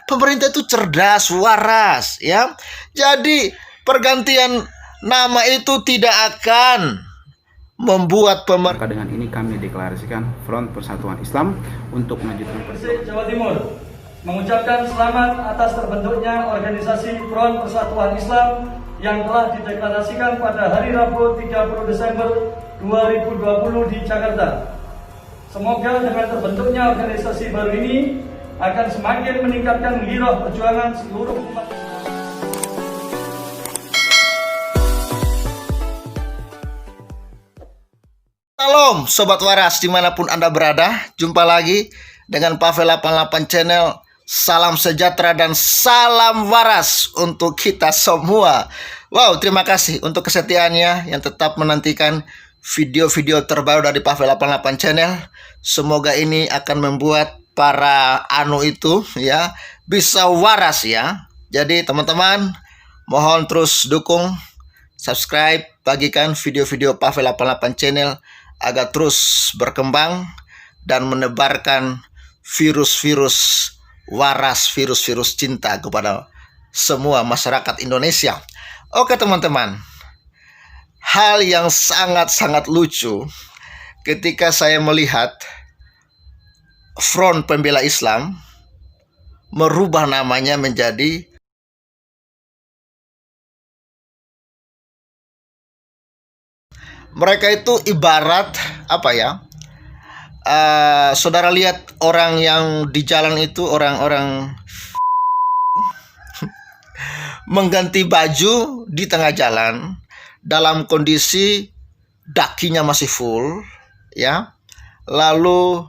Pemerintah itu cerdas, waras, ya. Jadi pergantian nama itu tidak akan membuat Maka dengan ini kami deklarasikan Front Persatuan Islam untuk melanjutkan perjuangan. Jawa Timur mengucapkan selamat atas terbentuknya organisasi Front Persatuan Islam yang telah dideklarasikan pada hari Rabu 30 Desember 2020 di Jakarta. Semoga dengan terbentuknya organisasi baru ini akan semakin meningkatkan giroh perjuangan seluruh umat. Salam Sobat Waras dimanapun Anda berada. Jumpa lagi dengan Pavel 88 Channel. Salam sejahtera dan salam waras untuk kita semua. Wow, terima kasih untuk kesetiaannya yang tetap menantikan video-video terbaru dari Pavel 88 Channel. Semoga ini akan membuat para itu ya bisa waras ya. Jadi teman-teman mohon terus dukung, subscribe, bagikan video-video Pavel 88 Channel agar terus berkembang dan menebarkan virus-virus waras, virus-virus cinta kepada semua masyarakat Indonesia. Oke teman-teman, hal yang sangat-sangat lucu ketika saya melihat Front Pembela Islam merubah namanya menjadi mereka itu ibarat apa ya? Saudara lihat orang yang di jalan itu orang-orang mengganti baju di tengah jalan dalam kondisi dakinya masih full ya. Lalu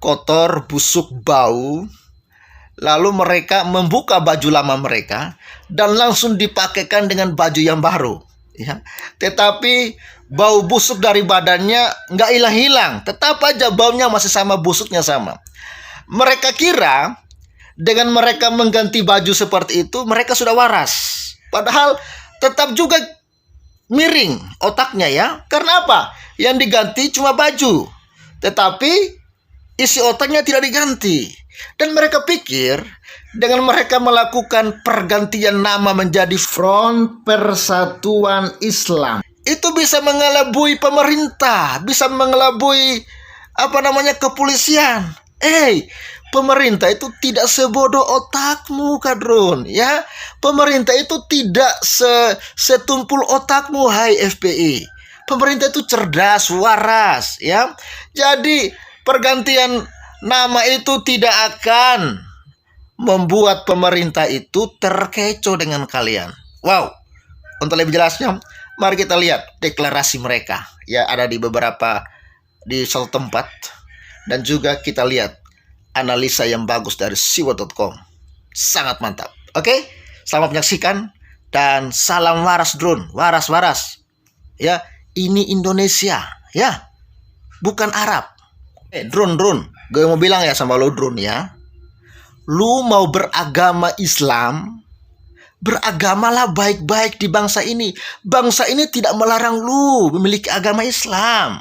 kotor, busuk, bau. Lalu mereka membuka baju lama mereka dan langsung dipakaikan dengan baju yang baru ya. Tetapi bau busuk dari badannya nggak hilang-hilang, tetap aja baunya masih sama, busuknya sama. Mereka kira dengan mereka mengganti baju seperti itu mereka sudah waras, padahal tetap juga miring otaknya ya. Karena apa? Yang diganti cuma baju, tetapi isi otaknya tidak diganti. Dan mereka pikir dengan mereka melakukan pergantian nama menjadi Front Persatuan Islam itu bisa mengelabui pemerintah, bisa mengelabui kepolisian. Pemerintah itu tidak sebodoh otakmu, Kadrun, ya. Pemerintah itu tidak setumpul otakmu, hai FPI. Pemerintah itu cerdas, waras, ya. Jadi pergantian nama itu tidak akan membuat pemerintah itu terkecoh dengan kalian. Wow. Untuk lebih jelasnya, mari kita lihat deklarasi mereka. Ya, ada di satu tempat. Dan juga kita lihat analisa yang bagus dari siwa.com. Sangat mantap. Oke, selamat menyaksikan. Dan salam waras, drone. Waras-waras. Ya, ini Indonesia. Ya, bukan Arab. Drone. Gue mau bilang ya sama lo, drone ya. Lu mau beragama Islam, beragamalah baik-baik di bangsa ini. Bangsa ini tidak melarang lu memiliki agama Islam.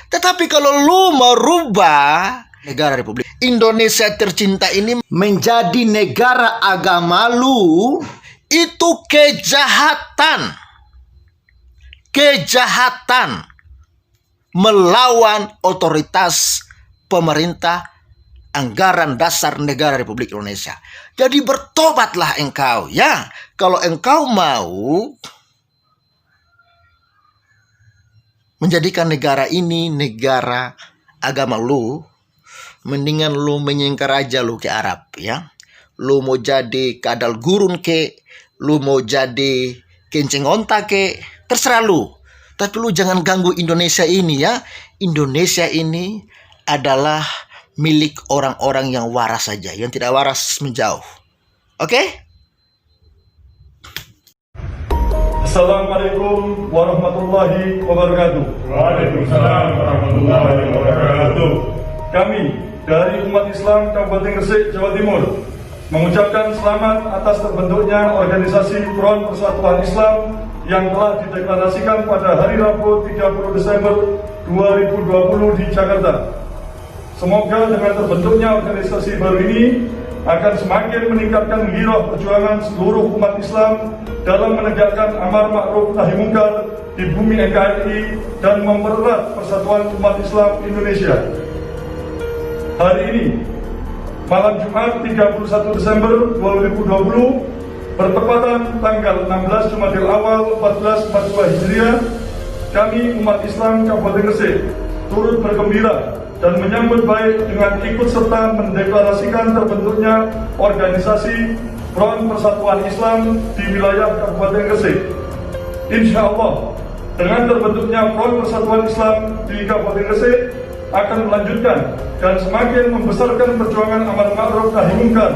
Tetapi kalau lu mau rubah negara Republik Indonesia tercinta ini menjadi negara agama lu, itu kejahatan. Kejahatan melawan otoritas pemerintah, anggaran dasar negara Republik Indonesia. Jadi bertobatlah engkau ya. Kalau engkau mau menjadikan negara ini negara agama lu, mendingan lu menyingkar aja lu ke Arab ya. Lu mau jadi kadal gurun ke, lu mau jadi kencing onta ke, terserah lu. Tapi lu jangan ganggu Indonesia ini ya. Indonesia ini adalah milik orang-orang yang waras saja. Yang tidak waras menjauh. Oke? Assalamualaikum warahmatullahi wabarakatuh. Waalaikumsalam warahmatullahi wabarakatuh. Kami dari umat Islam Kabupaten Gresik, Jawa Timur mengucapkan selamat atas terbentuknya organisasi Front Persatuan Islam yang telah dideklarasikan pada hari Rabu 30 Desember 2020 di Jakarta. Semoga dengan terbentuknya organisasi baru ini akan semakin meningkatkan gairah perjuangan seluruh umat Islam dalam menegakkan amar ma'ruf nahi munkar di bumi NKRI dan mempererat persatuan umat Islam Indonesia. Hari ini, malam Jumat 31 Desember 2020, bertepatan tanggal 16 Jumadil Awal 1442 Hijriah, kami umat Islam Kabupaten Gresik turut bergembira dan menyambut baik dengan ikut serta mendeklarasikan terbentuknya organisasi Front Persatuan Islam di wilayah Kabupaten Gresik. Insya Allah, dengan terbentuknya Front Persatuan Islam di Kabupaten Gresik akan melanjutkan dan semakin membesarkan perjuangan amar ma'ruf nahi munkar,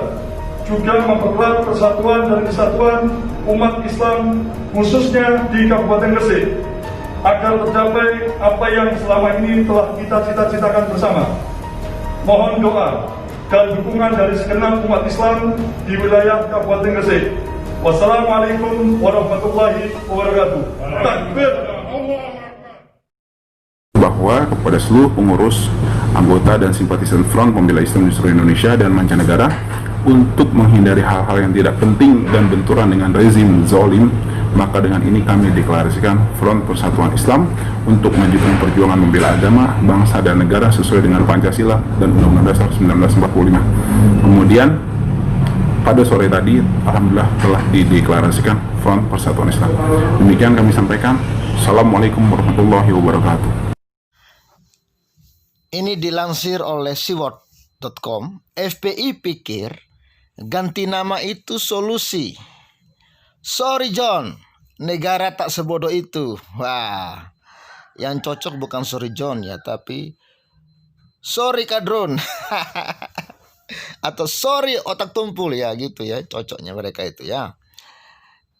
juga mempererat persatuan dan kesatuan umat Islam khususnya di Kabupaten Gresik, agar tercapai apa yang selama ini telah kita cita-citakan bersama. Mohon doa dan dukungan dari segenap umat Islam di wilayah Kabupaten Gresik. Wassalamualaikum warahmatullahi wabarakatuh. Takbir. Bahwa kepada seluruh pengurus, anggota dan simpatisan Front Pembela Islam di seluruh Indonesia dan mancanegara, untuk menghindari hal-hal yang tidak penting dan benturan dengan rezim zalim, maka dengan ini kami deklarasikan Front Persatuan Islam untuk melanjutkan perjuangan membela agama, bangsa dan negara sesuai dengan Pancasila dan Undang-Undang Dasar 1945. Kemudian pada sore tadi, alhamdulillah telah dideklarasikan Front Persatuan Islam. Demikian kami sampaikan. Assalamualaikum warahmatullahi wabarakatuh. Ini dilansir oleh siwot.com. FPI pikir ganti nama itu solusi. Sorry John, negara tak sebodoh itu. Wah, yang cocok bukan sorry John ya, tapi sorry Kadrun. Atau sorry otak tumpul ya, gitu ya, cocoknya mereka itu ya.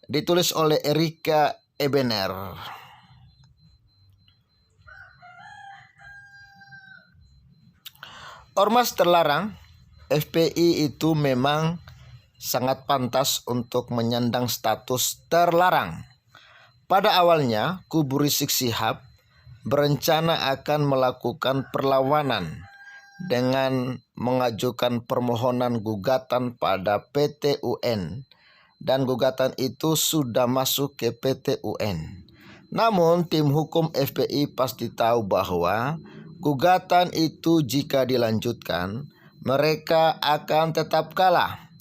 Ditulis oleh Erika Ebener. Ormas terlarang, FPI itu memang sangat pantas untuk menyandang status terlarang. Pada awalnya, kubu Rizik Syihab berencana akan melakukan perlawanan dengan mengajukan permohonan gugatan pada PT UN, dan gugatan itu sudah masuk ke PT UN. Namun, tim hukum FPI pasti tahu bahwa gugatan itu jika dilanjutkan, mereka akan tetap kalah.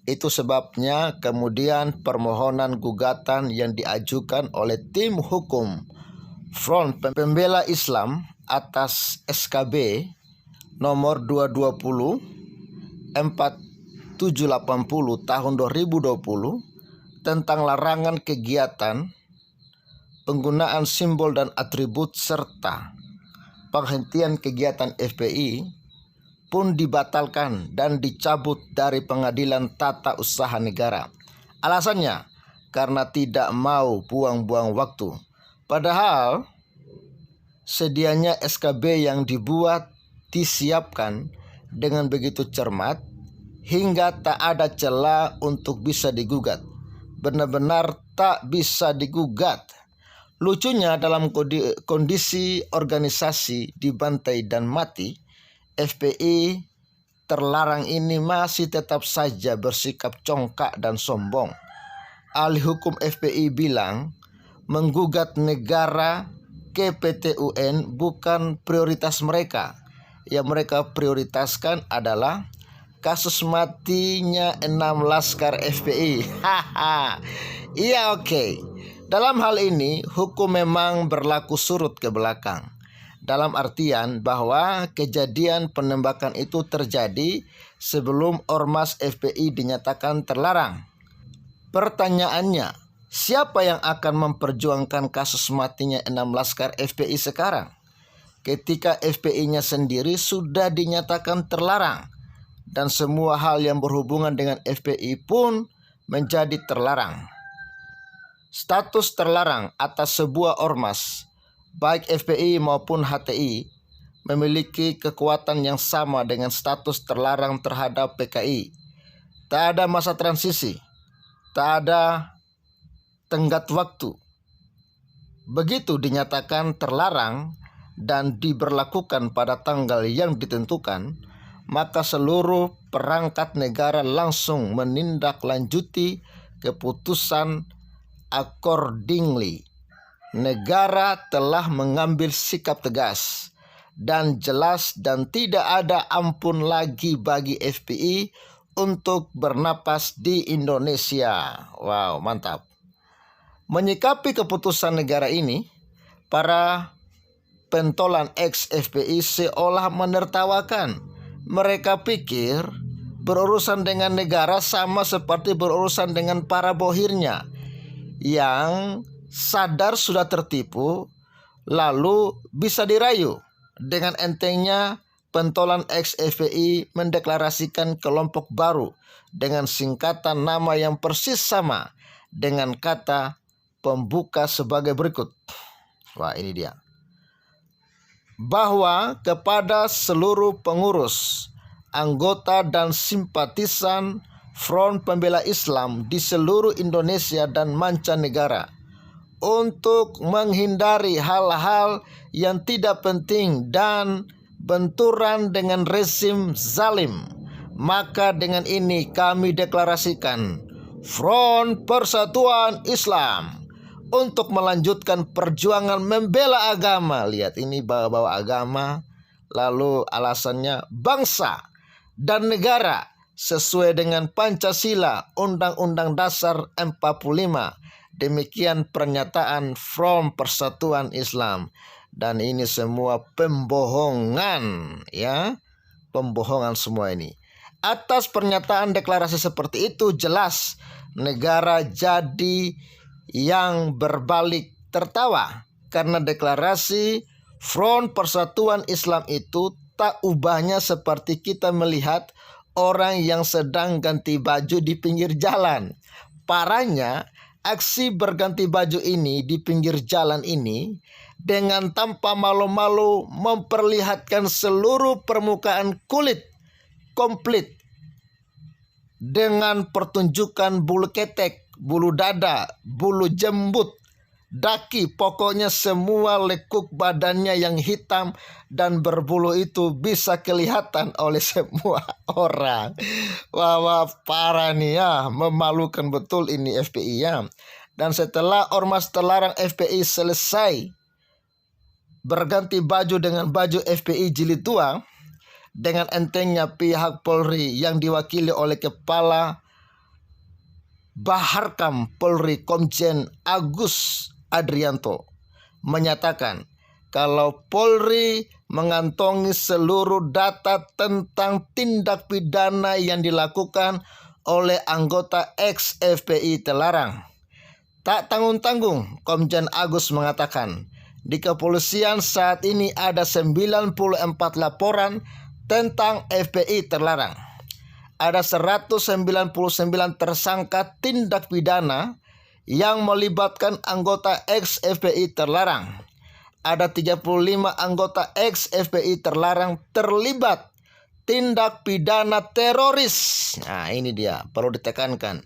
Itu sebabnya kemudian permohonan gugatan yang diajukan oleh tim hukum Front Pembela Islam atas SKB nomor 220 4780 tahun 2020 tentang larangan kegiatan, penggunaan simbol dan atribut serta penghentian kegiatan FPI pun dibatalkan dan dicabut dari Pengadilan Tata Usaha Negara. Alasannya karena tidak mau buang-buang waktu. Padahal sedianya SKB yang dibuat disiapkan dengan begitu cermat hingga tak ada celah untuk bisa digugat. Benar-benar tak bisa digugat. Lucunya dalam kondisi organisasi dibantai dan mati, FPI terlarang ini masih tetap saja bersikap congkak dan sombong. Ahli hukum FPI bilang menggugat negara ke PT UN bukan prioritas mereka. Yang mereka prioritaskan adalah kasus matinya 6 laskar FPI. Iya, oke. Dalam hal ini, hukum memang berlaku surut ke belakang. Dalam artian bahwa kejadian penembakan itu terjadi sebelum ormas FPI dinyatakan terlarang. Pertanyaannya, siapa yang akan memperjuangkan kasus matinya 6 laskar FPI sekarang? Ketika FPI-nya sendiri sudah dinyatakan terlarang dan semua hal yang berhubungan dengan FPI pun menjadi terlarang. Status terlarang atas sebuah ormas, baik FPI maupun HTI, memiliki kekuatan yang sama dengan status terlarang terhadap PKI. Tak ada masa transisi, tak ada tenggat waktu. Begitu dinyatakan terlarang dan diberlakukan pada tanggal yang ditentukan, maka seluruh perangkat negara langsung menindaklanjuti keputusan accordingly. Negara telah mengambil sikap tegas dan jelas dan tidak ada ampun lagi bagi FPI untuk bernapas di Indonesia. Wow, mantap. Menyikapi keputusan negara ini, para pentolan ex-FPI seolah menertawakan. Mereka pikir berurusan dengan negara sama seperti berurusan dengan para bohirnya yang sadar sudah tertipu lalu bisa dirayu. Dengan entengnya pentolan ex-FPI mendeklarasikan kelompok baru dengan singkatan nama yang persis sama dengan kata pembuka sebagai berikut. Wah, ini dia. Bahwa kepada seluruh pengurus, anggota dan simpatisan Front Pembela Islam di seluruh Indonesia dan mancanegara, untuk menghindari hal-hal yang tidak penting dan benturan dengan rezim zalim, maka dengan ini kami deklarasikan Front Persatuan Islam untuk melanjutkan perjuangan membela agama. Lihat, ini bawa-bawa agama, lalu alasannya bangsa dan negara sesuai dengan Pancasila Undang-Undang Dasar 45. Demikian pernyataan Front Persatuan Islam. Dan ini semua pembohongan, ya. Pembohongan semua ini. Atas pernyataan deklarasi seperti itu jelas negara jadi yang berbalik tertawa karena deklarasi Front Persatuan Islam itu tak ubahnya seperti kita melihat orang yang sedang ganti baju di pinggir jalan. Parahnya, aksi berganti baju ini di pinggir jalan ini dengan tanpa malu-malu memperlihatkan seluruh permukaan kulit komplit dengan pertunjukan bulu ketek, bulu dada, bulu jembut, daki, pokoknya semua lekuk badannya yang hitam dan berbulu itu bisa kelihatan oleh semua orang. Wah, parah nih ya, memalukan betul ini FPI ya. Dan setelah ormas terlarang FPI selesai berganti baju dengan baju FPI jilid 2, dengan entengnya pihak Polri yang diwakili oleh Kepala Baharkam Polri Komjen Agus Adrianto menyatakan kalau Polri mengantongi seluruh data tentang tindak pidana yang dilakukan oleh anggota ex-FPI terlarang. Tak tanggung-tanggung, Komjen Agus mengatakan di kepolisian saat ini ada 94 laporan tentang FPI terlarang. Ada 199 tersangka tindak pidana yang melibatkan anggota ex-FPI terlarang. Ada 35 anggota ex-FPI terlarang terlibat tindak pidana teroris. Nah, ini dia, perlu ditekankan.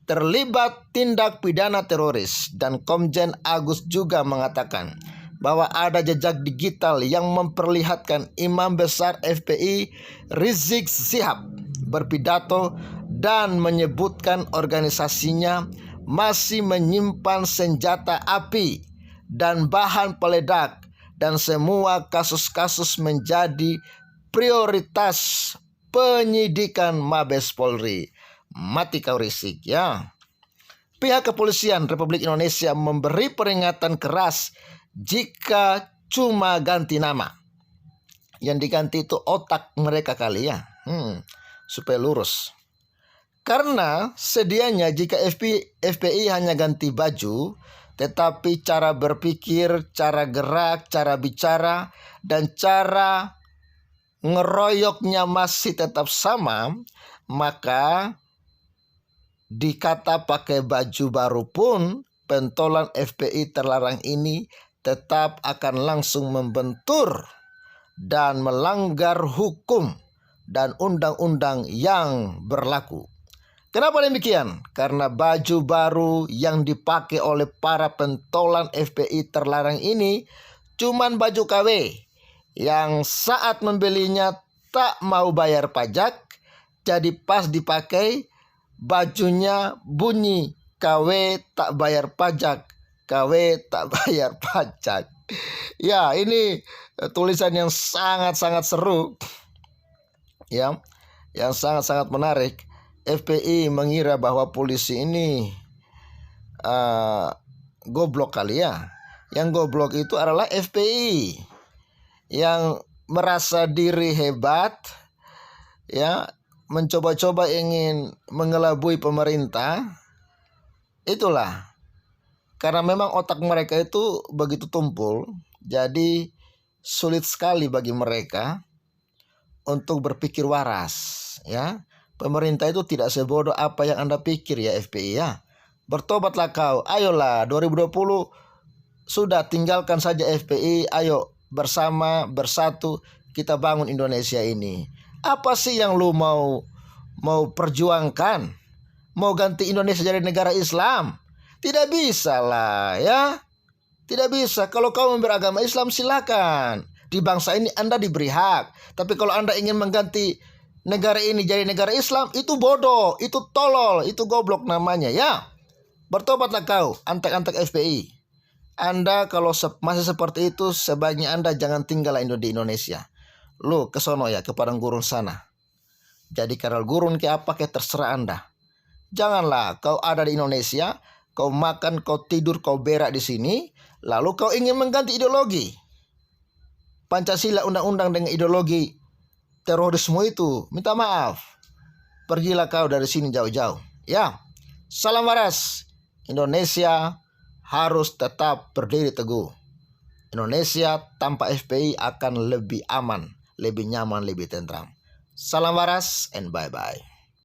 Terlibat tindak pidana teroris. Dan Komjen Agus juga mengatakan bahwa ada jejak digital yang memperlihatkan Imam Besar FPI Rizik Syihab berpidato dan menyebutkan organisasinya masih menyimpan senjata api dan bahan peledak, dan semua kasus-kasus menjadi prioritas penyidikan Mabes Polri. Mati kau Rizik ya. Pihak kepolisian Republik Indonesia memberi peringatan keras jika cuma ganti nama. Yang diganti itu otak mereka kali ya, supaya lurus. Karena sedianya jika FPI hanya ganti baju, tetapi cara berpikir, cara gerak, cara bicara, dan cara ngeroyoknya masih tetap sama, maka dikata pakai baju baru pun pentolan FPI terlarang ini tetap akan langsung membentur dan melanggar hukum dan undang-undang yang berlaku. Kenapa demikian? Karena baju baru yang dipakai oleh para pentolan FPI terlarang ini cuman baju KW yang saat membelinya tak mau bayar pajak, Jadi pas dipakai, bajunya bunyi KW tak bayar pajak, KW tak bayar pajak. Ya, ini tulisan yang sangat-sangat seru, ya, yang sangat-sangat menarik. FPI mengira bahwa polisi ini goblok kali ya. Yang goblok itu adalah FPI yang merasa diri hebat, ya, mencoba-coba ingin mengelabui pemerintah. Itulah karena memang otak mereka itu begitu tumpul, jadi sulit sekali bagi mereka untuk berpikir waras, ya. Pemerintah itu tidak sebodoh apa yang Anda pikir ya FPI ya. Bertobatlah kau, ayolah 2020 sudah, tinggalkan saja FPI, ayo bersama bersatu kita bangun Indonesia ini. Apa sih yang lu mau perjuangkan? Mau ganti Indonesia jadi negara Islam? Tidak bisa lah ya. Tidak bisa. Kalau kamu beragama Islam silakan. Di bangsa ini Anda diberi hak. Tapi kalau Anda ingin mengganti negara ini jadi negara Islam, itu bodoh, itu tolol, itu goblok namanya ya. Bertobatlah kau, antek-antek FPI. Anda kalau masih seperti itu, sebaiknya Anda jangan tinggal di Indonesia. Lu ke sono ya, ke padang gurun sana. Jadi kadal gurun ke apa ke terserah Anda. Janganlah kau ada di Indonesia, kau makan, kau tidur, kau berak di sini, lalu kau ingin mengganti ideologi Pancasila, undang-undang dengan ideologi terorisme itu. Minta maaf. Pergilah kau dari sini jauh-jauh. Ya. Salam waras. Indonesia harus tetap berdiri teguh. Indonesia tanpa FPI akan lebih aman, lebih nyaman, lebih tentram. Salam waras and bye-bye.